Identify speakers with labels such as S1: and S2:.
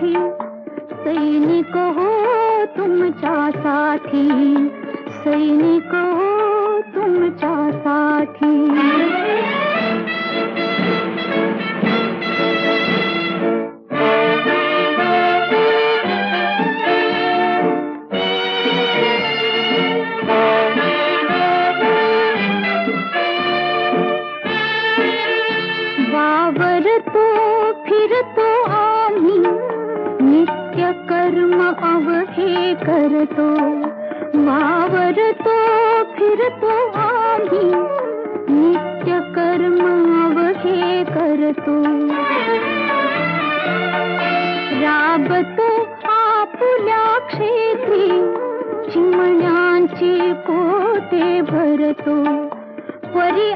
S1: तुमच्यासाठी सैनिक हो तुमच्यासाठी सैनिक हो तुमच्यासाठी वावरतो फिरतो आम्ही नित्य कर्म अवहे करतो वावरतो फिरतो आम्ही नित्य कर्म अवहे करतो राबतो आपुल्या क्षेत्री चिमण्यांचे पोटे भरतो परी